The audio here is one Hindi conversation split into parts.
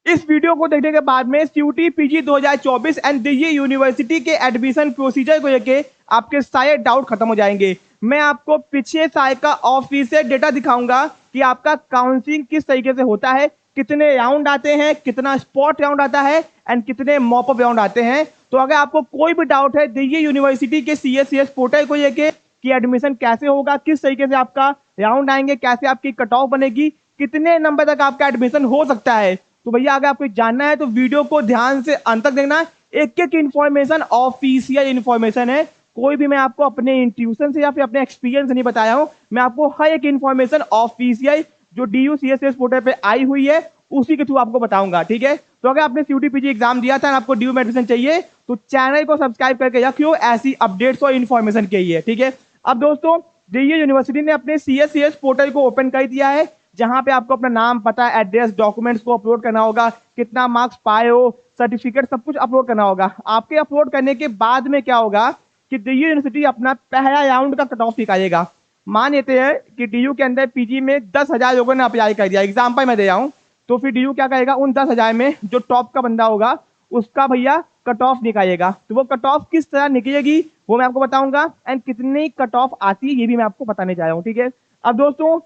इस वीडियो को देखने के बाद में CUT PG 2024 and Delhi university के एडमिशन प्रोसीजर को लेके आपके सारे डाउट खत्म हो जाएंगे। मैं आपको पिछले साल का ऑफिशियल डेटा दिखाऊंगा कि आपका काउंसलिंग किस तरीके से होता है, कितने राउंड आते हैं, कितना स्पॉट राउंड आता है एंड कितने मॉपअप राउंड आते हैं। तो अगर आपको कोई भी डाउट है दिल्ली यूनिवर्सिटी के सीएससीएस पोर्टल को लेके कि एडमिशन कैसे होगा, किस तरीके से आपका राउंड आएंगे, कैसे आपकी कट ऑफ बनेगी, कितने नंबर तक आपका एडमिशन हो सकता है, तो भैया अगर आपको जानना है तो वीडियो को ध्यान से अंत तक देखना। एक एक इन्फॉर्मेशन ऑफिशियल इन्फॉर्मेशन है, कोई भी मैं आपको अपने इंट्यूशन से या फिर अपने एक्सपीरियंस नहीं बताया हूं। मैं आपको हर एक इन्फॉर्मेशन ऑफिशियल जो डीयू सीएसएस पोर्टल पे आई हुई है उसी के थ्रू आपको बताऊंगा, ठीक है। तो अगर आपने सीयूटी पीजी एग्जाम दिया था और आपको डीयू में एडमिशन चाहिए तो चैनल को सब्सक्राइब करके रखियो ऐसी अपडेट्स और इन्फॉर्मेशन के लिए, ठीक है। अब दोस्तों दिल्ली यूनिवर्सिटी ने अपने सीएससीएस पोर्टल को ओपन कर दिया है, जहां पे आपको अपना नाम, पता, एड्रेस, डॉक्यूमेंट्स को अपलोड करना होगा, कितना मार्क्स पाए हो, सर्टिफिकेट, सब कुछ अपलोड करना होगा। आपके अपलोड करने के बाद में क्या होगा कि दिल्ली यूनिवर्सिटी अपना पहला राउंड का कट ऑफ निकालेगा। मान लेते हैं कि डीयू के अंदर पीजी में 10,000 लोगों ने अप्लाई कर दिया, एग्जाम्पल मैं दे रहा हूँ, तो फिर डीयू क्या करेगा, उन 10,000 में जो टॉप का बंदा होगा उसका भैया कट ऑफ निकालेगा। तो वो कट ऑफ किस तरह निकलेगी वो मैं आपको बताऊंगा एंड कितनी कट ऑफ आती है ये भी मैं आपको बताने जा रहा हूँ, ठीक है। अब दोस्तों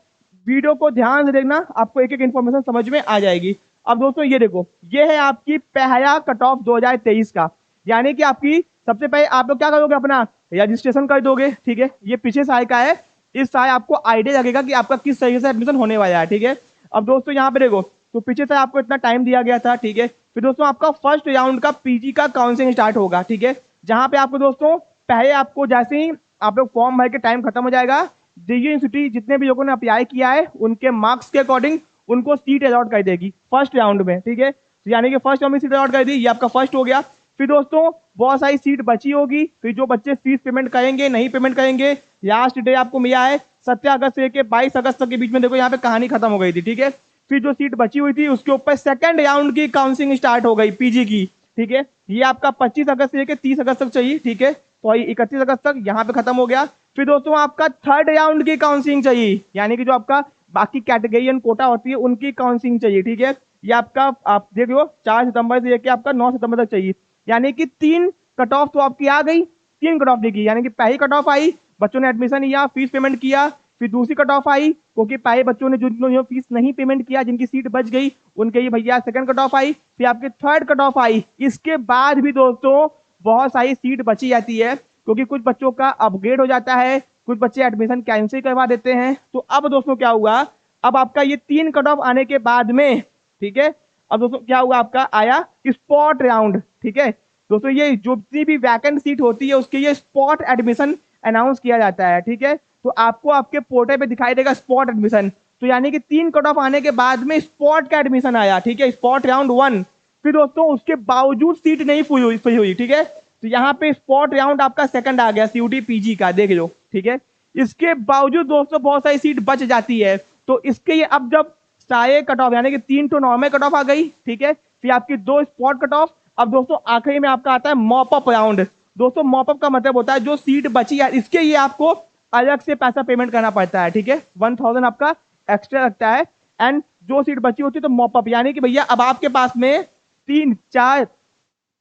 वीडियो को ध्यान से देखना, आपको एक एक इन्फॉर्मेशन समझ में आ जाएगी। अब दोस्तों ये देखो, ये है आपकी पहला कट ऑफ 2023 का, यानी कि आपकी सबसे पहले आप लोग क्या करोगे, अपना रजिस्ट्रेशन कर दोगे, ठीक है। ये पिछले साल का है, इस साल आपको आइडिया लगेगा कि आपका किस तरीके से एडमिशन होने वाला है, ठीक है। अब दोस्तों यहाँ पे देखो, तो पीछे से आपको इतना टाइम दिया गया था, ठीक है। फिर दोस्तों आपका फर्स्ट राउंड का पीजी का काउंसलिंग स्टार्ट होगा, ठीक है, जहां पे आपको दोस्तों पहले आपको जैसे ही आप लोग फॉर्म भर के टाइम खत्म हो जाएगा, दिल्ली यूनिवर्सिटी जितने भी लोगों ने अप्लाई किया है उनके मार्क्स के अकॉर्डिंग उनको सीट अलॉट कर देगी फर्स्ट राउंड में, ठीक है। तो यानी कि फर्स्ट राउंड में सीट अलॉट कर दी, ये आपका फर्स्ट हो गया। फिर दोस्तों बहुत सारी सीट बची होगी, फिर जो बच्चे फीस पेमेंट करेंगे, नहीं पेमेंट करेंगे, लास्ट डे आपको मिला है 17 अगस्त से लेकर 22 अगस्त तक के बीच में, देखो यहाँ पे कहानी खत्म हो गई थी, ठीक है। फिर जो सीट बची हुई थी उसके ऊपर सेकंड राउंड की काउंसलिंग स्टार्ट हो गई पीजी की, ठीक है। ये आपका 25 अगस्त से लेकर 30 अगस्त तक चाहिए, ठीक है, तो 31 अगस्त तक यहाँ पे खत्म हो गया। फिर दोस्तों आपका थर्ड राउंड की काउंसलिंग चाहिए, यानी कि जो आपका बाकी कैटेगरी एंड कोटा होती है उनकी काउंसलिंग चाहिए, ठीक है। ये आपका आप देख लो 4 सितंबर से लेकर आपका 9 सितंबर तक चाहिए, यानी कि 3 कट ऑफ तो आपकी आ गई, 3 कट ऑफ देखी, यानी कि पहली कट ऑफ आई, बच्चों ने एडमिशन लिया, फीस पेमेंट किया। फिर दूसरी कट ऑफ आई क्योंकि पहले बच्चों ने जो फीस नहीं पेमेंट किया, जिनकी सीट बच गई, उनके ये भैया सेकंड कट ऑफ आई। फिर आपके थर्ड कट ऑफ आई। इसके बाद भी दोस्तों बहुत सारी सीट बची जाती है क्योंकि कुछ बच्चों का अपग्रेड हो जाता है, कुछ बच्चे एडमिशन कैंसिल करवा देते हैं। तो अब दोस्तों क्या हुआ, अब आपका ये 3 कट ऑफ आने के बाद में, ठीक है, अब दोस्तों क्या हुआ, आपका आया स्पॉट राउंड, ठीक है। दोस्तों ये जो जितनी भी वैकेंट सीट होती है उसके ये स्पॉट एडमिशन अनाउंस किया जाता है, ठीक है। तो आपको आपके पोर्टल पे दिखाई देगा स्पॉट एडमिशन, तो यानी कि 3 कट ऑफ आने के बाद में स्पॉट का एडमिशन आया, ठीक है, स्पॉट राउंड 1। फिर दोस्तों उसके बावजूद सीट नहीं फ्री हुई, ठीक है, तो यहाँ पे स्पॉट राउंड आपका सेकंड आ गया सीयूटी पीजी का, देख लो, ठीक है। इसके बावजूद दोस्तों बहुत सारी सीट बच जाती है, तो इसके ये अब जब सारे कट ऑफ यानी कि 3 तो नॉर्मल कट ऑफ आ गई, ठीक है, फिर आपकी 2 स्पॉट कट ऑफ। अब दोस्तों आखिरी में आपका आता है मॉपअप राउंड। दोस्तों मॉपअप का मतलब होता है जो सीट बची है इसके ये आपको अलग से पैसा पेमेंट करना पड़ता है, ठीक है, 1000 आपका एक्स्ट्रा लगता है। एंड जो सीट बची होती है तो मॉपअप, यानी कि भैया अब आपके पास में 3, 4,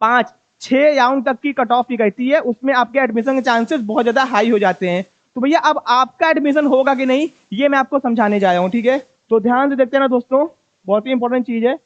5, 6 राउंड तक की कट ऑफ की रहती है, उसमें आपके एडमिशन के चांसेस बहुत ज्यादा हाई हो जाते हैं। तो भैया अब आपका एडमिशन होगा कि नहीं ये मैं आपको समझाने जा रहा हूँ, ठीक है। तो ध्यान से देखते हैं ना दोस्तों, बहुत ही इंपॉर्टेंट चीज है।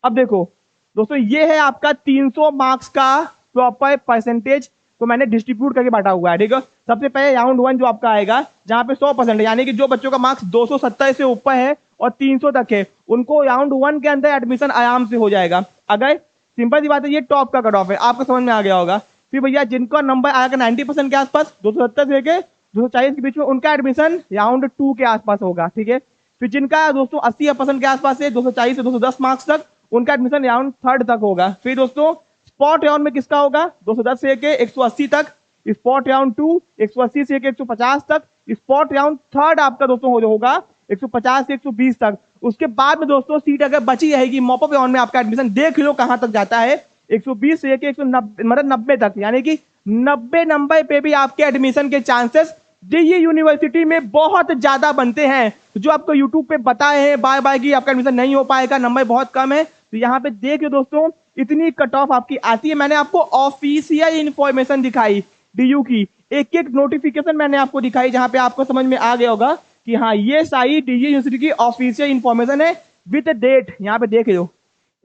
अब देखो दोस्तों ये है आपका 300 मार्क्स का प्रॉपर परसेंटेज को मैंने डिस्ट्रीब्यूट करके बांटा हुआ है, ठीक है। सबसे पहले राउंड 1 जो आपका आएगा जहां पे 100% है, यानी कि जो बच्चों का मार्क्स 270 से ऊपर है और 300 तक है उनको राउंड 1 के अंदर एडमिशन आराम से हो जाएगा। अगर सिंपल सी बात है, ये टॉप का कट ऑफ है, आपको समझ में आ गया होगा। फिर भैया जिनका नंबर आएगा 90% के आसपास, 270 से लेके 240 के बीच में, उनका एडमिशन राउंड 2 के आसपास होगा, ठीक है। फिर जिनका दोस्तों 80% के आसपास है, 240 से 210 मार्क्स तक, उनका एडमिशन राउंड 3rd तक होगा। फिर दोस्तों स्पॉट राउंड में किसका होगा, 210 से लेके 180 तक, स्पॉट राउंड 2 180 से लेके 150 तक, स्पॉट राउंड 3rd आपका दोस्तों होगा 150 से 120 तक। उसके बाद में दोस्तों सीट अगर बची रहेगी मॉपअप राउंड में आपका एडमिशन देख लो कहां तक जाता है, 120 से लेके 190 मतलब 90 तक, यानी कि 90 नंबर पे भी आपके एडमिशन के चांसेस दिल्ली यूनिवर्सिटी में बहुत ज्यादा बनते हैं। जो आपको यूट्यूब पे बताए हैं बार बार कि आपका एडमिशन नहीं हो पाएगा, नंबर बहुत कम है, तो यहाँ पे देखिए दोस्तों, इतनी कट ऑफ आपकी आती है। मैंने आपको ऑफिशियल इंफॉर्मेशन दिखाई डीयू की, एक एक नोटिफिकेशन मैंने आपको दिखाई, जहां पे आपको समझ में आ गया होगा कि हाँ ये सारी डीयू यूनिवर्सिटी की ऑफिशियल इंफॉर्मेशन है विद डेट। यहाँ पे देख लो,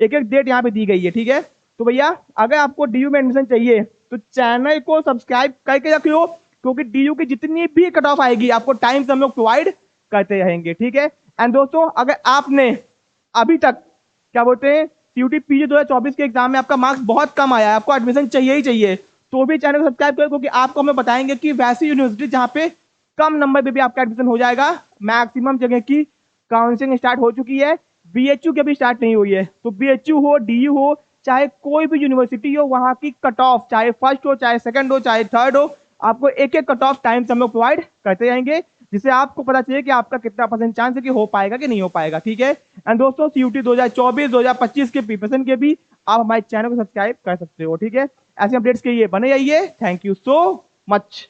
एक एक डेट यहाँ पे दी गई है, ठीक है। तो भैया अगर आपको डीयू में एडमिशन चाहिए तो चैनल को सब्सक्राइब करके रख लो, क्योंकि डीयू की जितनी भी कट ऑफ आएगी आपको टाइम से हम लोग प्रोवाइड करते रहेंगे, ठीक है। एंड दोस्तों अगर आपने अभी तक क्या बोलते हैं सीयूटी पीजी 2024 के एग्जाम में आपका मार्क्स बहुत कम आया है, आपको एडमिशन चाहिए ही चाहिए, तो भी चैनल को सब्सक्राइब करें, क्योंकि आपको हमें बताएंगे कि वैसी यूनिवर्सिटी जहाँ पे कम नंबर पे भी आपका एडमिशन हो जाएगा। मैक्सिमम जगह की काउंसलिंग स्टार्ट हो चुकी है, बीएचयू की अभी स्टार्ट नहीं हुई है। तो बीएचयू हो, डीयू हो, चाहे कोई भी यूनिवर्सिटी हो, वहां की कट ऑफ चाहे फर्स्ट हो, चाहे सेकंड हो, चाहे थर्ड हो, आपको एक एक कट ऑफ टाइम से हम लोग प्रोवाइड करते जाएंगे, जिससे आपको पता चले कि आपका कितना परसेंट चांस है कि हो पाएगा कि नहीं हो पाएगा, ठीक है। एंड दोस्तों सीयूटी 2024 2025 के प्रिपरेशन के भी आप हमारे चैनल को सब्सक्राइब कर सकते हो, ठीक है। ऐसे अपडेट्स के लिए बने जाइए। Thank you so much.